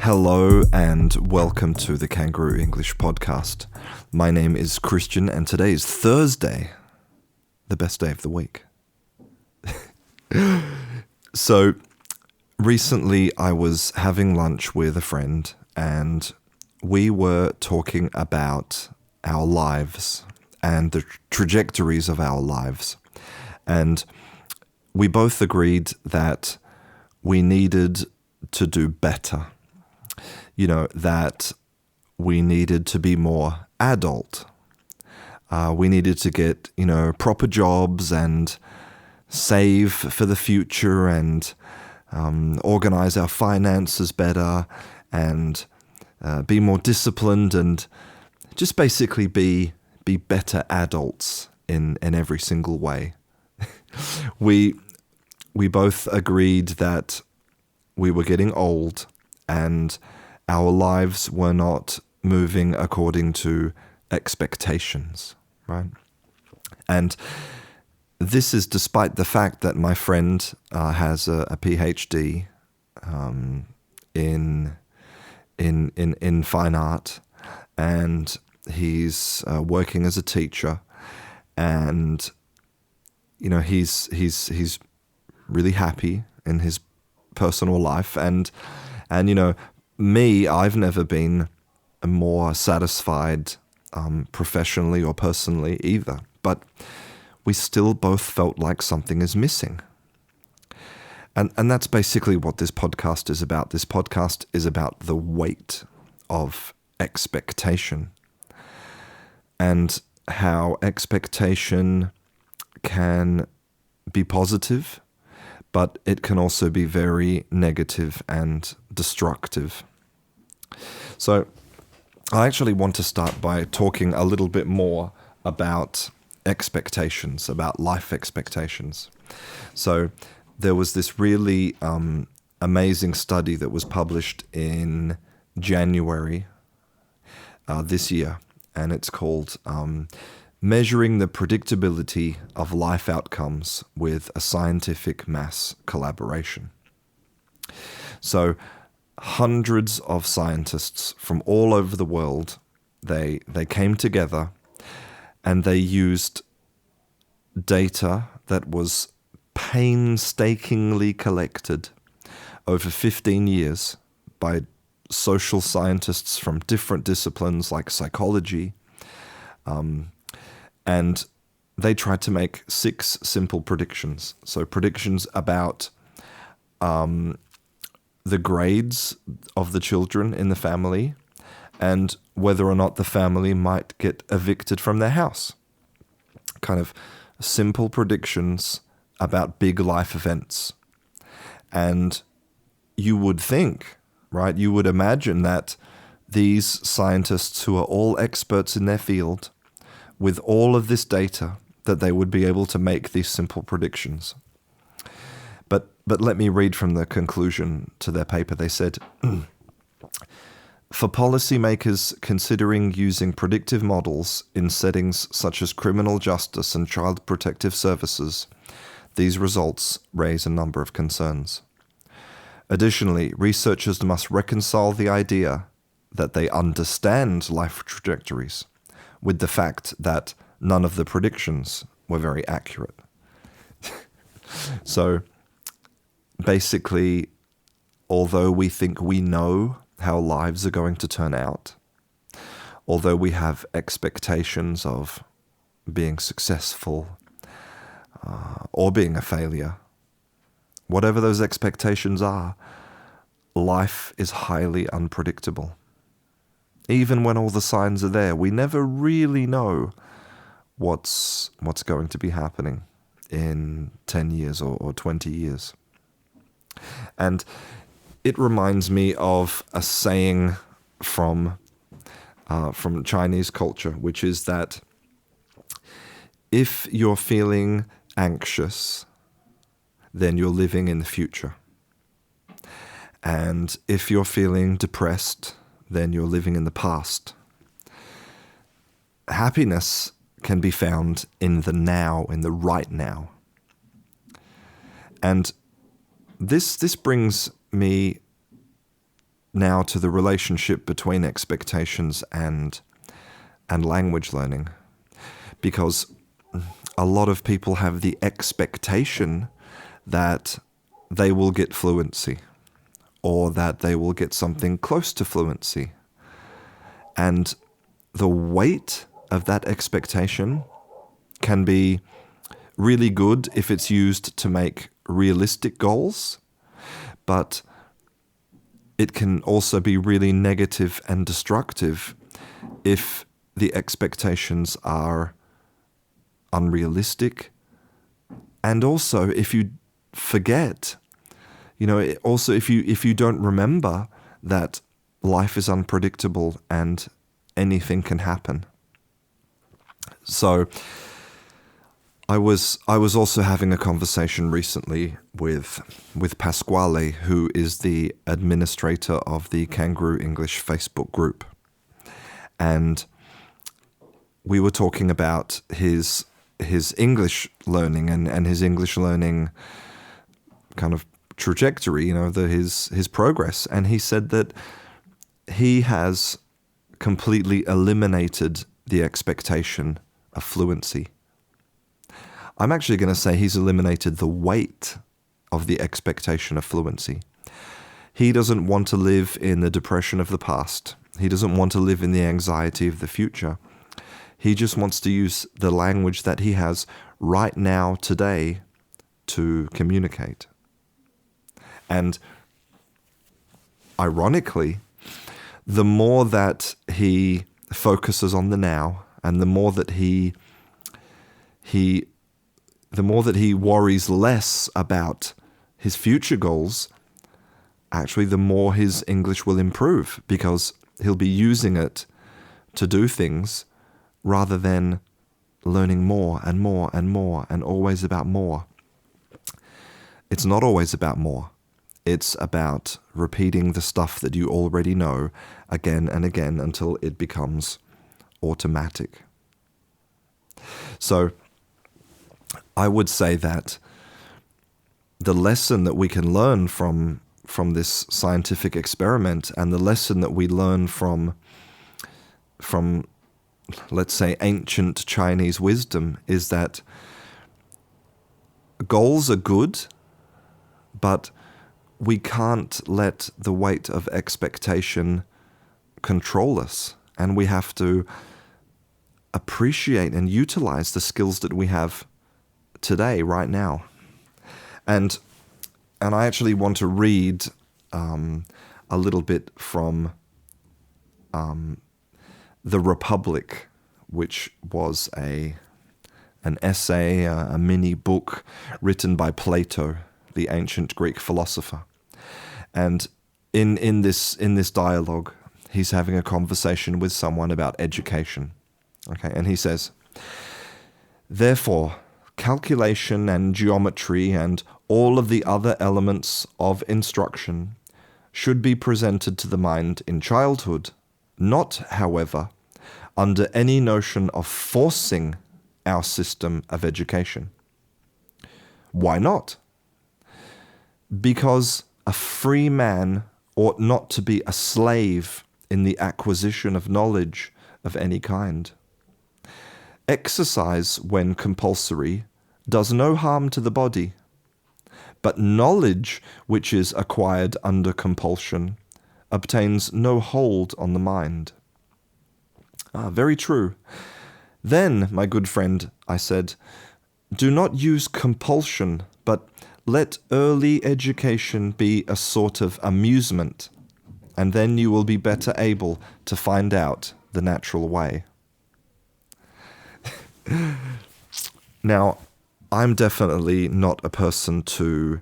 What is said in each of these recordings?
Hello and welcome to the Kangaroo English podcast. My name is Christian and today is Thursday, the best day of the week. So recently I was having lunch with a friend and we were talking about our lives and the trajectories of our lives. And we both agreed that we needed to do better. That we needed to be more adult. We needed to get, proper jobs and save for the future and organize our finances better and be more disciplined and just basically be better adults in every single way. We both agreed that we were getting old and our lives were not moving according to expectations, right? And this is despite the fact that my friend has a PhD in fine art, and he's working as a teacher, and he's really happy in his personal life, and me, I've never been more satisfied professionally or personally either. But we still both felt like something is missing. And that's basically what this podcast is about. This podcast is about the weight of expectation and how expectation can be positive, but it can also be very negative and destructive. So I actually want to start by talking a little bit more about expectations, about life expectations. So there was this really amazing study that was published in January this year, and it's called Measuring the Predictability of Life Outcomes with a Scientific Mass Collaboration. So hundreds of scientists from all over the world, they came together and they used data that was painstakingly collected over 15 years by social scientists from different disciplines like psychology, and they tried to make 6 simple predictions. So predictions about the grades of the children in the family and whether or not the family might get evicted from their house. Kind of simple predictions about big life events. And you would think, right, you would imagine that these scientists who are all experts in their field, with all of this data, that they would be able to make these simple predictions. But let me read from the conclusion to their paper. They said, for policymakers considering using predictive models in settings such as criminal justice and child protective services, these results raise a number of concerns. Additionally, researchers must reconcile the idea that they understand life trajectories with the fact that none of the predictions were very accurate. So basically, although we think we know how lives are going to turn out, although we have expectations of being successful or being a failure, whatever those expectations are, life is highly unpredictable. Even when all the signs are there, we never really know what's going to be happening in 10 years or 20 years. And it reminds me of a saying from Chinese culture, which is that if you're feeling anxious, then you're living in the future. And if you're feeling depressed, then you're living in the past. Happiness can be found in the now, in the right now. And this brings me now to the relationship between expectations and language learning, because a lot of people have the expectation that they will get fluency or that they will get something close to fluency. And the weight of that expectation can be really good if it's used to make realistic goals, but it can also be really negative and destructive if the expectations are unrealistic, and also if you forget, also if you don't remember that life is unpredictable and anything can happen. So I was also having a conversation recently with Pasquale, who is the administrator of the Kangaroo English Facebook group. And we were talking about his English learning and his English learning kind of trajectory, his progress. And he said that he has completely eliminated the expectation of fluency. I'm actually going to say he's eliminated the weight of the expectation of fluency. He doesn't want to live in the depression of the past. He doesn't want to live in the anxiety of the future. He just wants to use the language that he has right now, today, to communicate. And ironically, the more that he focuses on the now, and the more that he worries less about his future goals, actually the more his English will improve, because he'll be using it to do things rather than learning more and more and more and always about more. It's not always about more. It's about repeating the stuff that you already know again and again until it becomes automatic. So I would say that the lesson that we can learn from this scientific experiment, and the lesson that we learn from let's say ancient Chinese wisdom, is that goals are good, but we can't let the weight of expectation control us, and we have to appreciate and utilize the skills that we have today, right now. And I actually want to read a little bit from The Republic, which was an essay, a mini book written by Plato, the ancient Greek philosopher. And in this dialogue, he's having a conversation with someone about education. Okay, and he says, "Therefore, calculation and geometry and all of the other elements of instruction should be presented to the mind in childhood, not, however, under any notion of forcing our system of education." Why not? Because a free man ought not to be a slave in the acquisition of knowledge of any kind. Exercise, when compulsory, does no harm to the body, but knowledge which is acquired under compulsion obtains no hold on the mind. Very true. Then, my good friend, I said, do not use compulsion, but let early education be a sort of amusement, and then you will be better able to find out the natural way. Now, I'm definitely not a person to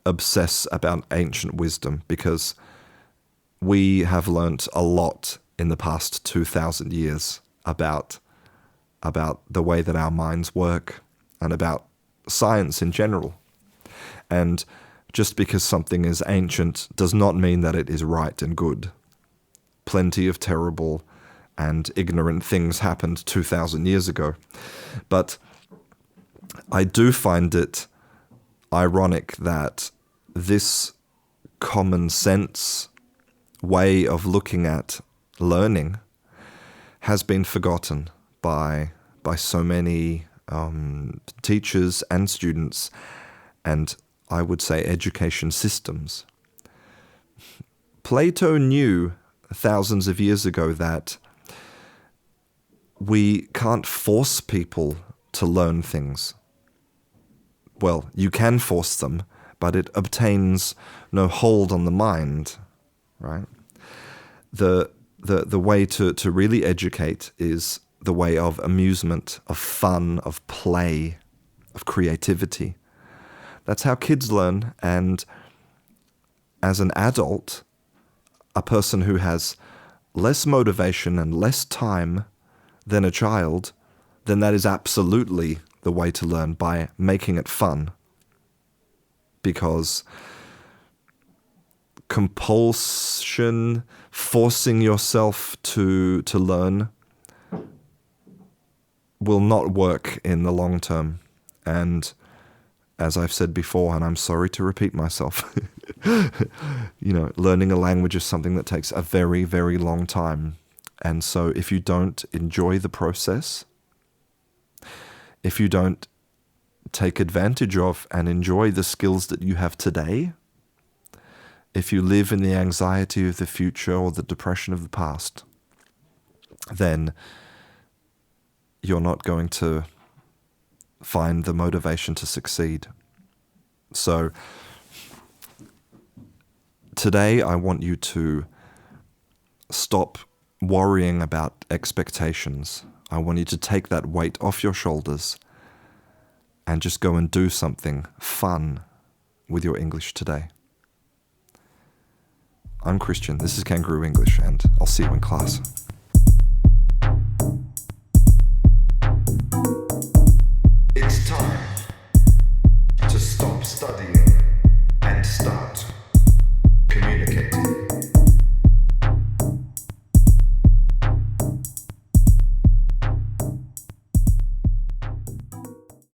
obsess about ancient wisdom, because we have learnt a lot in the past 2,000 years about the way that our minds work and about science in general. And just because something is ancient does not mean that it is right and good. Plenty of terrible and ignorant things happened 2,000 years ago. But I do find it ironic that this common sense way of looking at learning has been forgotten by so many teachers and students, and I would say education systems. Plato knew thousands of years ago that we can't force people to learn things. Well, you can force them, but it obtains no hold on the mind, right? The way to really educate is the way of amusement, of fun, of play, of creativity. That's how kids learn, and as an adult, a person who has less motivation and less time than a child, then that is absolutely the way to learn, by making it fun. Because compulsion, forcing yourself to learn, will not work in the long term. And as I've said before, and I'm sorry to repeat myself, learning a language is something that takes a very, very long time. And so if you don't enjoy the process, if you don't take advantage of and enjoy the skills that you have today, if you live in the anxiety of the future or the depression of the past, then you're not going to find the motivation to succeed. So today I want you to stop worrying about expectations. I want you to take that weight off your shoulders and just go and do something fun with your English today. I'm Christian, this is Kangaroo English, and I'll see you in class.